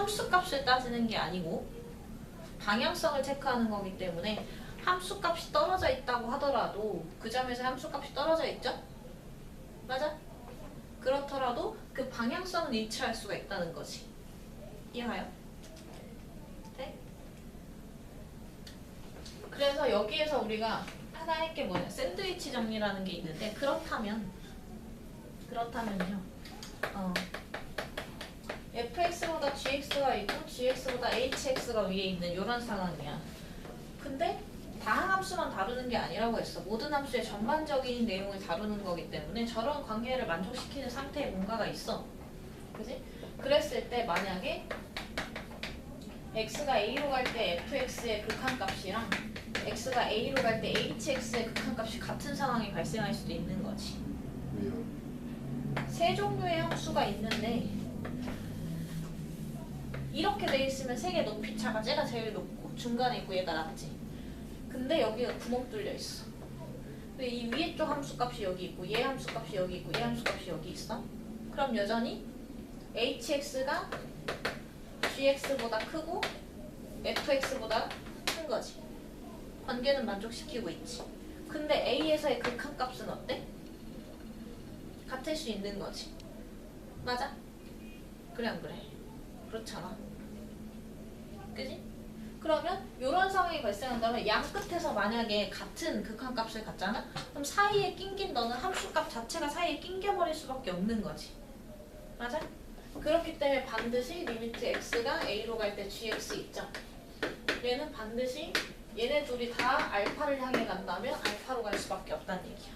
함수값을 따지는 게 아니고 방향성을 체크하는 거기 때문에 함수값이 떨어져 있다고 하더라도 그 점에서 함수값이 떨어져 있죠? 맞아? 그렇더라도 그 방향성은 일치할 수가 있다는 거지. 이해가요? 네? 그래서 여기에서 우리가 하나 할 게 뭐냐? 샌드위치 정리라는 게 있는데 그렇다면요. fx보다 gx가 있고 gx보다 hx가 위에 있는 이런 상황이야. 근데 다항함수만 다루는 게 아니라고 했어. 모든 함수의 전반적인 내용을 다루는 거기 때문에 저런 관계를 만족시키는 상태에 뭔가가 있어. 그지? 그랬을 때 만약에 x가 a로 갈 때 fx의 극한값이랑 x가 a로 갈 때 hx의 극한값이 같은 상황이 발생할 수도 있는 거지. 왜요? 세 종류의 함수가 있는데 이렇게 돼 있으면 세 개 높이 차가 쟤가 제일 높고 중간에 있고 얘가 낮지. 근데 여기가 구멍 뚫려 있어. 근데 이 위에 쪽 함수값이 여기 있고 얘 함수값이 여기 있고 얘 함수값이 여기 있어. 그럼 여전히 hx가 gx보다 크고 fx보다 큰 거지. 관계는 만족시키고 있지. 근데 a에서의 극한값은 어때? 같을 수 있는 거지. 맞아? 그래 안 그래? 그렇잖아. 그지? 그러면 이런 상황이 발생한다면 양 끝에서 만약에 같은 극한값을 갖잖아? 그럼 사이에 낑긴 너는 함수값 자체가 사이에 낑겨버릴 수밖에 없는 거지. 맞아? 그렇기 때문에 반드시 리미트 x가 a로 갈 때 gx 있죠? 얘는 반드시 얘네 둘이 다 알파를 향해 간다면 알파로 갈 수밖에 없다는 얘기야.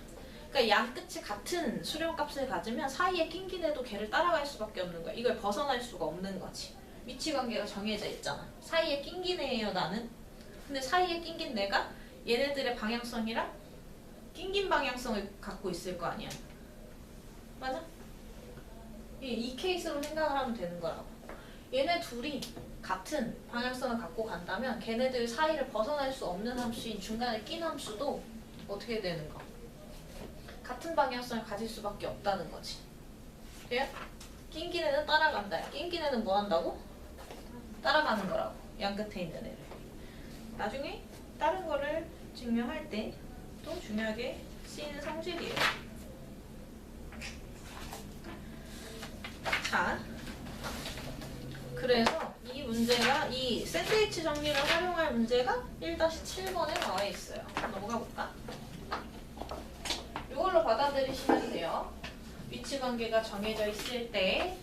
그러니까 양 끝이 같은 수렴값을 가지면 사이에 낑긴 애도 걔를 따라갈 수밖에 없는 거야. 이걸 벗어날 수가 없는 거지. 위치관계가 정해져 있잖아. 사이에 낑긴 애예요 나는. 근데 사이에 낑긴 내가 얘네들의 방향성이랑 낑긴 방향성을 갖고 있을 거 아니야. 맞아? 이 케이스로 생각을 하면 되는 거라고. 얘네 둘이 같은 방향성을 갖고 간다면 걔네들 사이를 벗어날 수 없는 함수인 중간에 낀 함수도 어떻게 되는 거? 같은 방향성을 가질 수밖에 없다는 거지. 돼요? 낑긴 애는 따라간다. 낑긴 애는 뭐 한다고? 따라가는 거라고. 양 끝에 있는 애를. 나중에 다른 거를 증명할 때 또 중요하게 쓰이는 성질이에요. 자, 그래서 이 문제가 이 샌드위치 정리를 활용할 문제가 1-7번에 나와 있어요. 넘어가 볼까? 이걸로 받아들이시면 돼요. 위치 관계가 정해져 있을 때,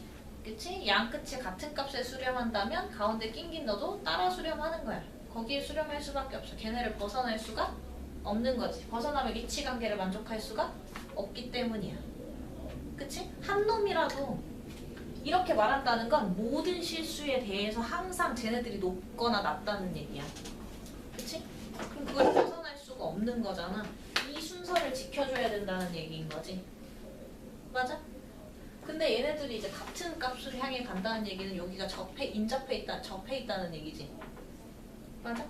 그치? 양 끝이 같은 값에 수렴한다면 가운데 낑긴 너도 따라 수렴하는 거야. 거기에 수렴할 수밖에 없어. 걔네를 벗어날 수가 없는 거지. 벗어나면 위치 관계를 만족할 수가 없기 때문이야. 그치? 한 놈이라도 이렇게 말한다는 건 모든 실수에 대해서 항상 쟤네들이 높거나 낮다는 얘기야. 그치? 그럼 그걸 벗어날 수가 없는 거잖아. 이 순서를 지켜줘야 된다는 얘기인 거지. 맞아? 근데 얘네들이 이제 같은 값을 향해 간다는 얘기는 여기가 인접해 있다는 얘기지. 맞아?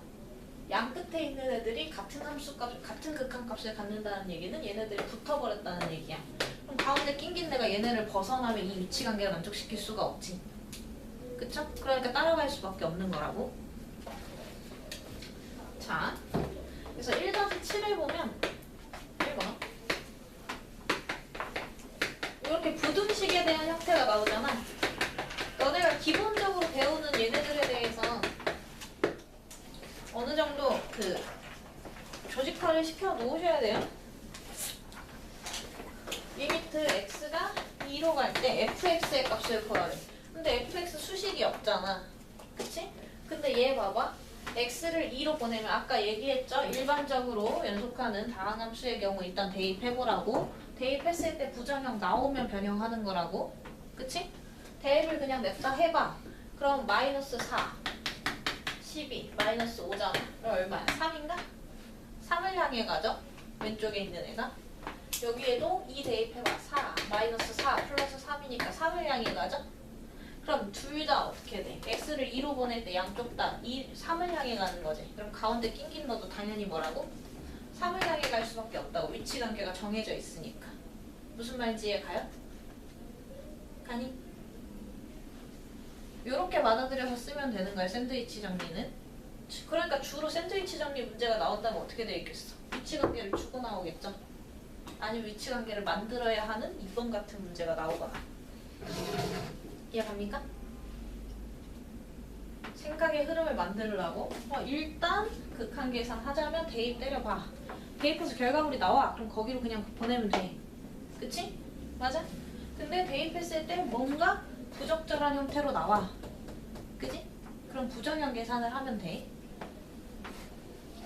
양 끝에 있는 애들이 같은 함수값, 같은 극한값을 갖는다는 얘기는 얘네들이 붙어버렸다는 얘기야. 그럼 가운데 낑긴 애가 얘네를 벗어나면 이 위치관계를 만족시킬 수가 없지. 그쵸? 그러니까 따라갈 수밖에 없는 거라고. 자, 그래서 1-7을 보면 1번 이렇게 부등식에 대한 형태가 나오잖아. 너네가 기본적으로 배우는 얘네들에 대해서 어느 정도 그 조직화를 시켜 놓으셔야 돼요. 리미트 x가 2로 갈 때 fx의 값을 구하래. 근데 fx 수식이 없잖아. 그치? 근데 얘 봐봐. x를 2로 보내면 아까 얘기했죠? 일반적으로 연속하는 다항함수의 경우 일단 대입해보라고. 대입했을 때 부정형 나오면 변형하는 거라고. 그치? 대입을 그냥 냅다 해봐. 그럼 마이너스 4, 12, 마이너스 5잖아. 그럼 얼마야? 3인가? 3을 향해 가죠? 왼쪽에 있는 애가. 여기에도 2 대입해봐. 4, 마이너스 4, 플러스 3이니까 3을 향해 가죠? 그럼 둘 다 어떻게 돼? x를 2로 보낼 때 양쪽 다 3을 향해 가는 거지. 그럼 가운데 낑긴 너도 당연히 뭐라고? 3을 향해 갈 수밖에 없다고. 위치관계가 정해져 있으니까. 무슨 말인지 이해 가요? 가니? 이렇게 받아들여서 쓰면 되는 거야, 샌드위치 정리는. 그러니까 주로 샌드위치 정리 문제가 나온다면 어떻게 되어 있겠어? 위치관계를 주고 나오겠죠? 아니면 위치관계를 만들어야 하는 2번 같은 문제가 나오거나. 이해갑니까? 생각의 흐름을 만들려고 일단 극한 계산하자면 대입 때려봐. 대입해서 결과물이 나와. 그럼 거기로 그냥 보내면 돼. 그치? 맞아? 근데 대입했을 때 뭔가 부적절한 형태로 나와. 그치? 그럼 부정형 계산을 하면 돼.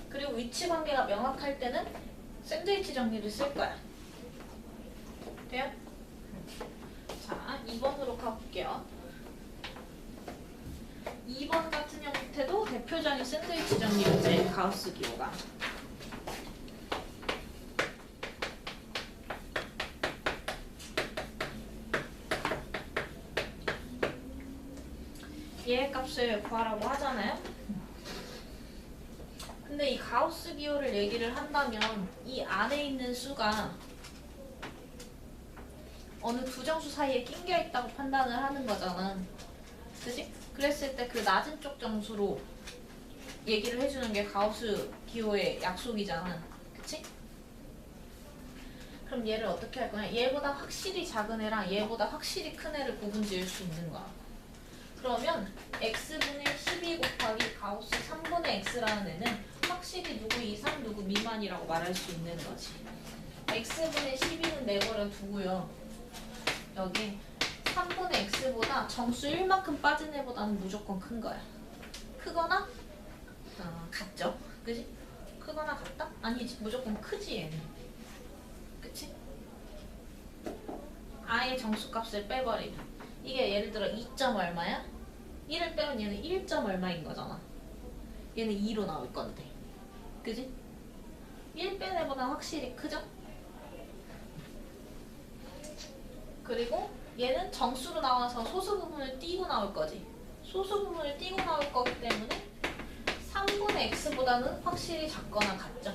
그리고 위치관계가 명확할 때는 샌드위치 정리를 쓸 거야. 돼요? 자, 2번으로 가볼게요. 2번 같은 형태도 대표적인 샌드위치 정리 문제, 가우스 기호가. 얘 값을 구하라고 하잖아요. 근데 이 가우스 기호를 얘기를 한다면 이 안에 있는 수가 어느 두 정수 사이에 낑겨 있다고 판단을 하는 거잖아. 그치? 그랬을 때 그 낮은 쪽 정수로 얘기를 해주는 게 가우스 기호의 약속이잖아. 그치? 그럼 얘를 어떻게 할 거냐? 얘보다 확실히 작은 애랑 얘보다 확실히 큰 애를 구분 지을 수 있는 거야. 그러면 x분의 12 곱하기 가우스 3분의 x라는 애는 확실히 누구 이상 누구 미만이라고 말할 수 있는 거지. x분의 12는 내버려 두고요. 여기 3분의 x보다 정수 1만큼 빠진 애보다는 무조건 큰 거야. 크거나 같죠? 그지? 크거나 같다? 아니지, 무조건 크지 얘는. 그치? 아예 정수값을 빼버리면 이게 예를 들어 2점 얼마야? 1을 빼면 얘는 1점 얼마인 거잖아. 얘는 2로 나올 건데. 그지? 1 뺀 애보다 확실히 크죠? 그리고 얘는 정수로 나와서 소수 부분을 띄고 나올 거지. 소수 부분을 띄고 나올 거기 때문에 3분의 x보다는 확실히 작거나 같죠?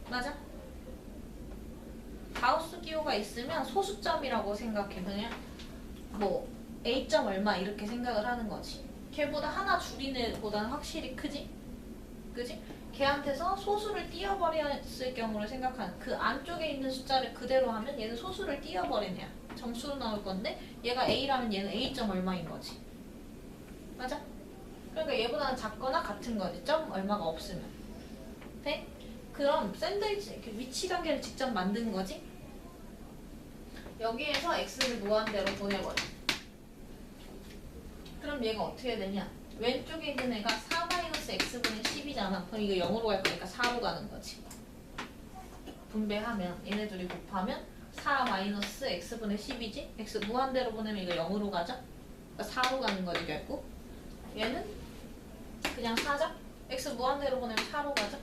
맞아? 가우스 기호가 있으면 소수점이라고 생각해. 그냥 뭐 a점 얼마 이렇게 생각을 하는 거지. 걔보다 하나 줄인 애보다는 확실히 크지? 그지? 걔한테서 소수를 띄어버렸을 경우를 생각하는, 그 안쪽에 있는 숫자를 그대로 하면 얘는 소수를 띄어버린 애야. 정수로 나올 건데 얘가 a라면 얘는 a점 얼마인 거지. 맞아? 그러니까 얘보다는 작거나 같은 거지. 점 얼마가 없으면. 돼? 그럼 샌드위치 위치 관계를 직접 만든 거지. 여기에서 x를 무한대로 보내버려. 그럼 얘가 어떻게 되냐? 왼쪽에 있는 애가 4-x분의 10이잖아. 그럼 이거 0으로 갈 거니까 4로 가는 거지. 분배하면 얘네 둘이 곱하면 4-x분의 10이지? x 무한대로 보내면 이거 0으로 가죠? 그러니까 4로 가는 거지 결국. 얘는 그냥 4죠? x 무한대로 보내면 4로 가죠?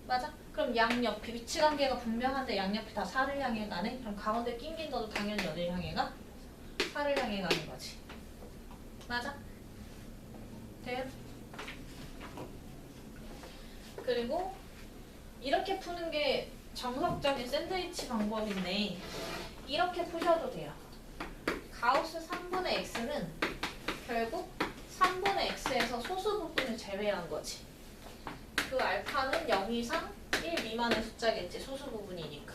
맞아? 그럼 양옆이 위치관계가 분명한데 양옆이 다 4를 향해 가네? 그럼 가운데 낑긴 너도 당연히 어딜 향해 가? 4를 향해 가는 거지. 맞아? 돼요? 그리고 이렇게 푸는 게 정석적인 샌드위치 방법인데 이렇게 푸셔도 돼요. 가우스 3분의 x는 결국 3분의 x에서 소수 부분을 제외한 거지. 그 알파는 0 이상 1 미만의 숫자겠지. 소수 부분이니까.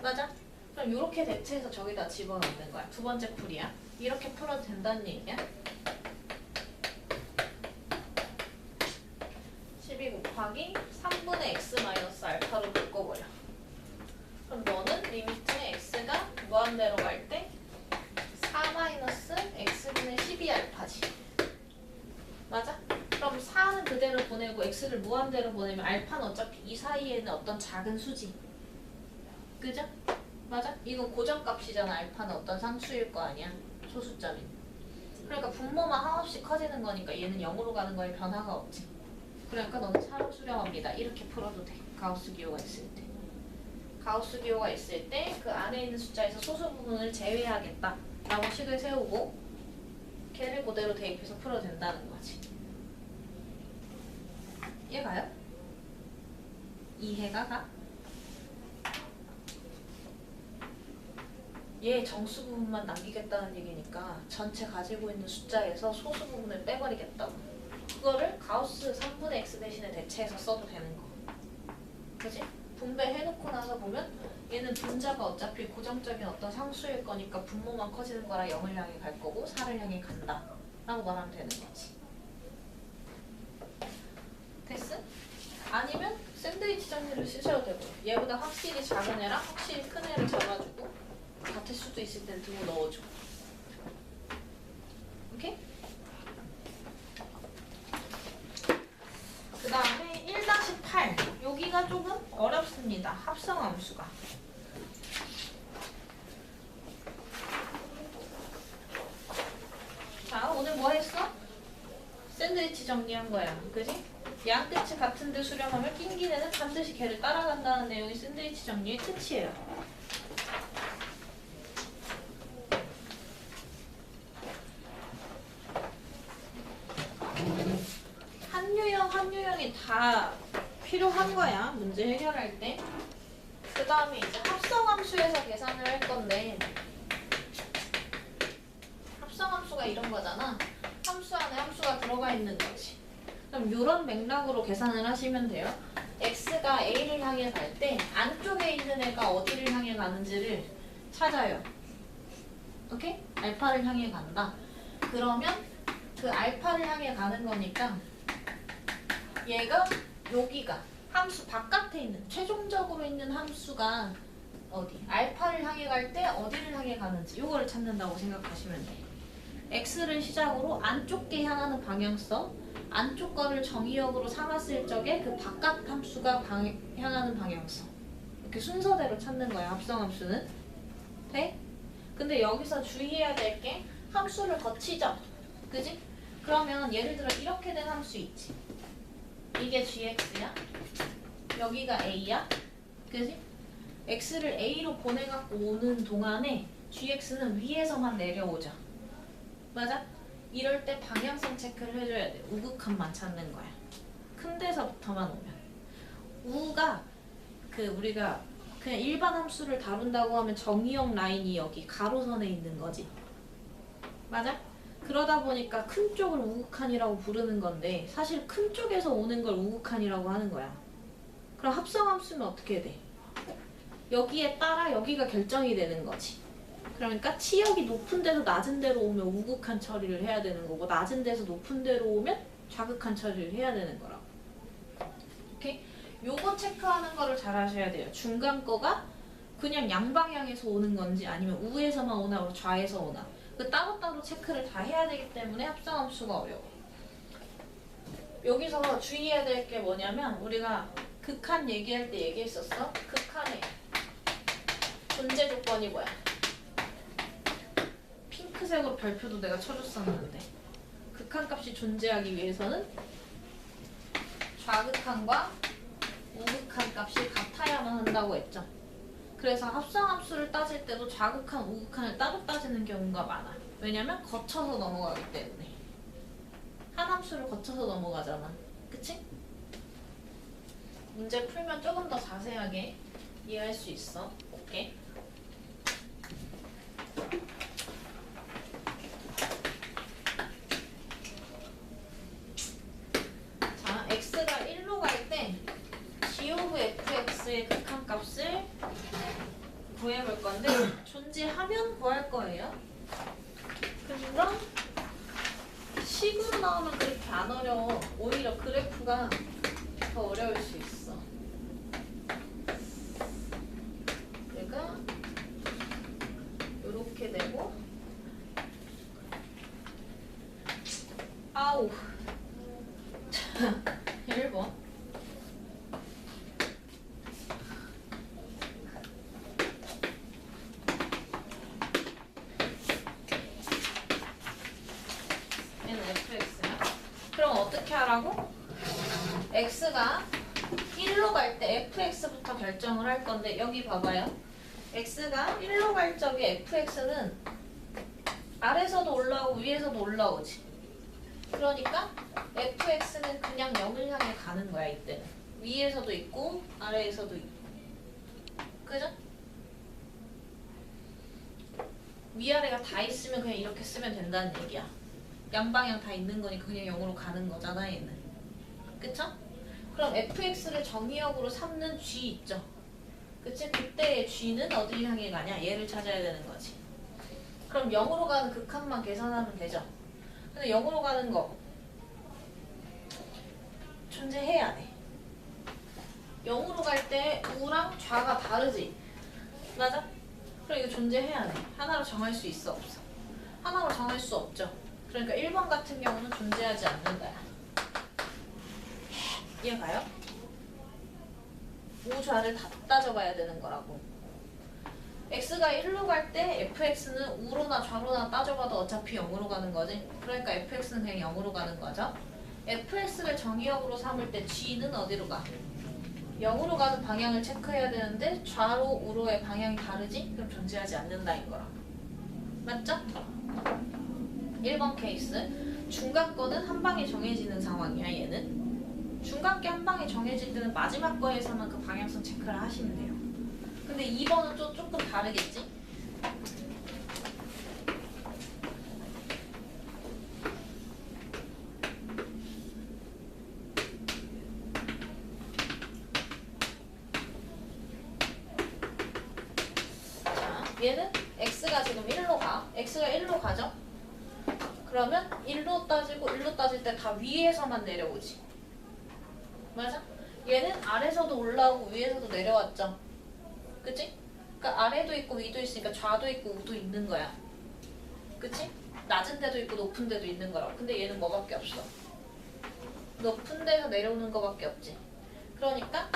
맞아? 그럼 이렇게 대체해서 저기다 집어넣는 거야. 두 번째 풀이야. 이렇게 풀어도 된다는 얘기야. 12 곱하기 3분의 x 마이너스 알파로 바꿔버려. 그럼 너는 리미트의 x가 무한대로 갈 때 4 마이너스 x분의 12 알파지. 맞아? 그럼 4는 그대로 보내고 x를 무한대로 보내면 알파는 어차피 이 사이에는 어떤 작은 수지. 그죠? 맞아? 이건 고정값이잖아. 알파는 어떤 상수일 거 아니야. 소수점이. 그러니까 분모만 한없이 커지는 거니까 얘는 0으로 가는 거에 변화가 없지. 그러니까 너는 4로 수렴합니다. 이렇게 풀어도 돼. 가우스 기호가 있을 때. 가우스 기호가 있을 때 그 안에 있는 숫자에서 소수 부분을 제외하겠다 라고 식을 세우고 걔를 그대로 대입해서 풀어도 된다는 거지. 이해가요? 이해가 가? 얘 정수 부분만 남기겠다는 얘기니까 전체 가지고 있는 숫자에서 소수 부분을 빼버리겠다고. 그거를 가우스 3분의 x 대신에 대체해서 써도 되는 거. 그지? 분배해놓고 나서 보면 얘는 분자가 어차피 고정적인 어떤 상수일 거니까 분모만 커지는 거라 0을 향해 갈 거고 4를 향해 간다 라고 말하면 되는 거지. 됐어? 아니면 샌드위치 정리를 쓰셔도 되고 얘보다 확실히 작은 애랑 확실히 큰 애를 잡아주고 같을 수도 있을 땐 등호 넣어줘. 오케이? 그 다음에 1-8 여기가 조금 어렵습니다. 합성함수가. 자, 오늘 뭐 했어? 샌드위치 정리한 거야. 그지? 양 끝이 같은데 수렴하면 낀긴 애는 반드시 걔를 따라간다는 내용이 샌드위치 정리의 끝이에요. 한유형이 다 필요한 거야. 문제 해결할 때. 그 다음에 이제 합성함수에서 계산을 할 건데 합성함수가 이런 거잖아. 함수 안에 함수가 들어가 있는 거지. 그럼 이런 맥락으로 계산을 하시면 돼요. x가 a를 향해 갈 때 안쪽에 있는 애가 어디를 향해 가는지를 찾아요. 오케이? 알파를 향해 간다. 그러면 그 알파를 향해 가는 거니까 얘가 여기가 함수 바깥에 있는 최종적으로 있는 함수가 어디? 알파를 향해 갈 때 어디를 향해 가는지 이거를 찾는다고 생각하시면 돼. x를 시작으로 안쪽에 향하는 방향성, 안쪽 거를 정의역으로 삼았을 적에 그 바깥 함수가 향하는 방향성 이렇게 순서대로 찾는 거야. 합성함수는. 돼? 근데 여기서 주의해야 될 게 함수를 거치죠. 그지? 그러면 예를 들어 이렇게 된 함수 있지. 이게 gx야. 여기가 a야. 그지? x를 a로 보내갖고 오는 동안에 gx는 위에서만 내려오죠. 맞아? 이럴 때 방향성 체크를 해줘야 돼. 우극한만 찾는 거야. 큰 데서부터만 오면. 우가 우리가 그냥 일반 함수를 다룬다고 하면 정의역 라인이 여기 가로선에 있는 거지. 맞아? 그러다 보니까 큰 쪽을 우극한이라고 부르는 건데 사실 큰 쪽에서 오는 걸 우극한이라고 하는 거야. 그럼 합성함수는 어떻게 돼? 여기에 따라 여기가 결정이 되는 거지. 그러니까 치역이 높은 데서 낮은 데로 오면 우극한 처리를 해야 되는 거고 낮은 데서 높은 데로 오면 좌극한 처리를 해야 되는 거라고. 오케이? 요거 체크하는 거를 잘 하셔야 돼요. 중간 거가 그냥 양방향에서 오는 건지 아니면 우에서만 오나 좌에서 오나 그 따로따로 체크를 다 해야 되기 때문에 합성함수가 어려워. 여기서 주의해야 될 게 뭐냐면 우리가 극한 얘기할 때 얘기했었어. 극한의 존재 조건이 뭐야? 핑크색으로 별표도 내가 쳐줬었는데 극한값이 존재하기 위해서는 좌극한과 우극한값이 같아야만 한다고 했죠. 그래서 합성함수를 따질 때도 좌극한, 우극한을 따로 따지는 경우가 많아. 왜냐면 거쳐서 넘어가기 때문에. 한 함수를 거쳐서 넘어가잖아. 그치? 문제 풀면 조금 더 자세하게 이해할 수 있어. 오케이? 자, x가 1로 갈 때 g of fx의 극한값을 구해볼 건데 존재하면 구할 거예요. 그래서 식으로 나오면 그렇게 안 어려워. 오히려 그래프가 더 어려울 수 있어. 얘가 이렇게 되고 아우 1번 얘는 fx야. 그럼 어떻게 하라고? x가 1로 갈 때 fx부터 결정을 할 건데 여기 봐봐요. x가 1로 갈 적에 fx는 아래서도 올라오고 위에서도 올라오지. 그러니까 fx는 그냥 0을 향해 가는 거야. 이때는 위에서도 있고 아래에서도 있고. 그죠? 위아래가 다 있으면 그냥 이렇게 쓰면 된다는 얘기야. 양방향 다 있는 거니까 그냥 0으로 가는 거잖아 얘는. 그쵸? 그럼 fx를 정의역으로 삼는 g 있죠? 그치? 그때의 g는 어디를 향해 가냐? 얘를 찾아야 되는 거지. 그럼 0으로 가는 극한만 계산하면 되죠? 근데 0으로 가는 거 존재해야 돼. 0으로 갈 때 우랑 좌가 다르지? 맞아? 그럼 이거 존재해야 돼. 하나로 정할 수 있어 없어? 하나로 정할 수 없죠. 그러니까 1번 같은 경우는 존재하지 않는다야. 이해가요? 우좌를 다 따져봐야 되는 거라고. x가 1로 갈 때 fx는 우로나 좌로나 따져봐도 어차피 0으로 가는 거지. 그러니까 fx는 그냥 0으로 가는 거죠. fx를 정의역으로 삼을 때 g는 어디로 가? 0으로 가는 방향을 체크해야 되는데 좌로 우로의 방향이 다르지? 그럼 존재하지 않는다인 거라. 맞죠? 1번 케이스. 중간거는 한 방에 정해지는 상황이야 얘는. 중간계 한 방에 정해질 때는 마지막 거에서만 그 방향성 체크를 하시면 돼요. 근데 2번은 또 조금 다르겠지? 얘는 x가 지금 1로 가. x가 1로 가죠? 그러면 1로 따지고 1로 따질 때 다 위에서만 내려오지. 맞아? 얘는 아래서도 올라오고 위에서도 내려왔죠? 그치? 그러니까 아래도 있고 위도 있으니까 좌도 있고 우도 있는 거야. 그치? 낮은 데도 있고 높은 데도 있는 거라고. 근데 얘는 뭐밖에 없어? 높은 데서 내려오는 거밖에 없지. 그러니까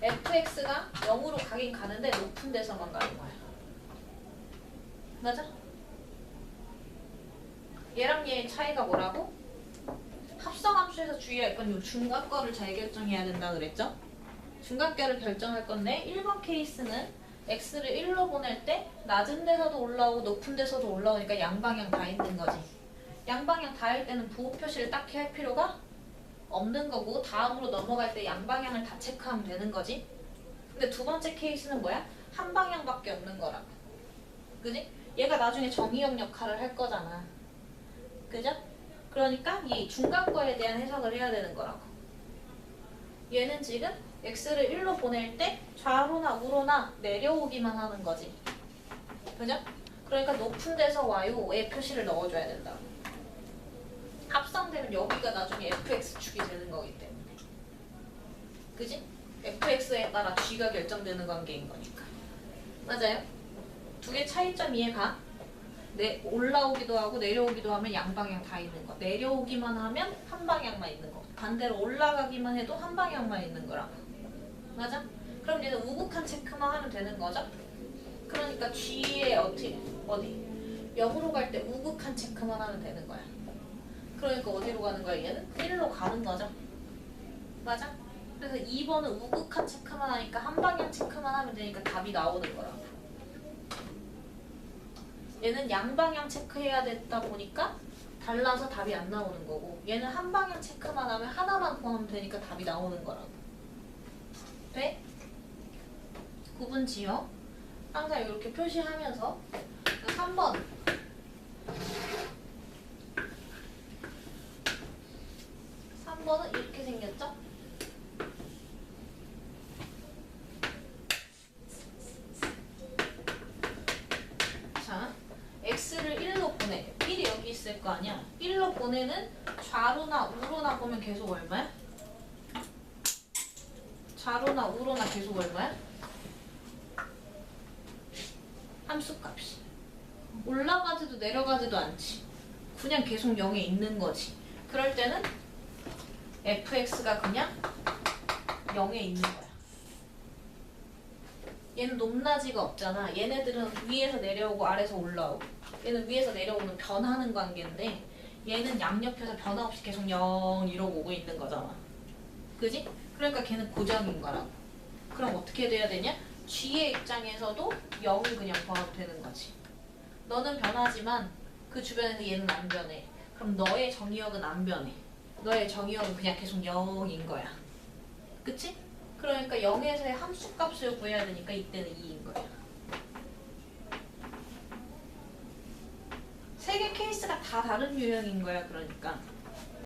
fx가 0으로 가긴 가는데 높은 데서만 가는 거야. 맞아? 얘랑 얘의 차이가 뭐라고? 합성함수에서 주의할 건 이 중간거를 잘 결정해야 된다 그랬죠? 중간거를 결정할 건데 1번 케이스는 x를 1로 보낼 때 낮은 데서도 올라오고 높은 데서도 올라오니까 양방향 다 있는 거지. 양방향 다일 때는 부호 표시를 딱히 할 필요가 없는 거고 다음으로 넘어갈 때 양방향을 다 체크하면 되는 거지. 근데 두 번째 케이스는 뭐야? 한 방향밖에 없는 거라고. 그지? 얘가 나중에 정의역 역할을 할 거잖아. 그죠? 그러니까 이 중간거에 대한 해석을 해야 되는 거라고. 얘는 지금 x를 1로 보낼 때 좌로나 우로나 내려오기만 하는 거지. 그죠? 그러니까 높은 데서 y의 표시를 넣어줘야 된다고. 합성되면 여기가 나중에 fx축이 되는 거기 때문에. 그지? fx에 따라 g가 결정되는 관계인 거니까. 맞아요? 두 개 차이점 이해가? 올라오기도 하고 내려오기도 하면 양방향 다 있는 거. 내려오기만 하면 한 방향만 있는 거. 반대로 올라가기만 해도 한 방향만 있는 거라고. 맞아? 그럼 얘는 우극한 체크만 하면 되는 거죠? 그러니까 G에 어디? 0으로 갈 때 우극한 체크만 하면 되는 거야. 그러니까 어디로 가는 거야 얘는? 1로 가는 거죠. 맞아? 그래서 2번은 우극한 체크만 하니까 한 방향 체크만 하면 되니까 답이 나오는 거라고. 얘는 양방향 체크해야 됐다 보니까 달라서 답이 안 나오는 거고 얘는 한 방향 체크만 하면 하나만 구하면 되니까 답이 나오는 거라고. 돼? 구분 지어. 항상 이렇게 표시하면서 3번 3번은 이렇게 생겼죠? 자, x를 1로 보내. 1이 여기 있을 거 아니야? 1로 보내는 좌로나 우로나 보면 계속 얼마야? 좌로나 우로나 계속 얼마야? 함수값이. 올라가지도 내려가지도 않지. 그냥 계속 0에 있는 거지. 그럴 때는 fx가 그냥 0에 있는 거야. 얘는 높낮이가 없잖아. 얘네들은 위에서 내려오고 아래에서 올라오고. 얘는 위에서 내려오는 변하는 관계인데 얘는 양옆에서 변화 없이 계속 0 이러고 오고 있는 거잖아. 그지? 그러니까 걔는 고정인 거라고. 그럼 어떻게 돼야 되냐? G의 입장에서도 0을 그냥 구하면 되는 거지. 너는 변하지만 그 주변에서 얘는 안 변해. 그럼 너의 정의역은 안 변해. 너의 정의역은 그냥 계속 0인 거야. 그치? 그러니까 0에서의 함수값을 구해야 되니까 이때는 2인 거야. 세 개 케이스가 다 다른 유형인 거야. 그러니까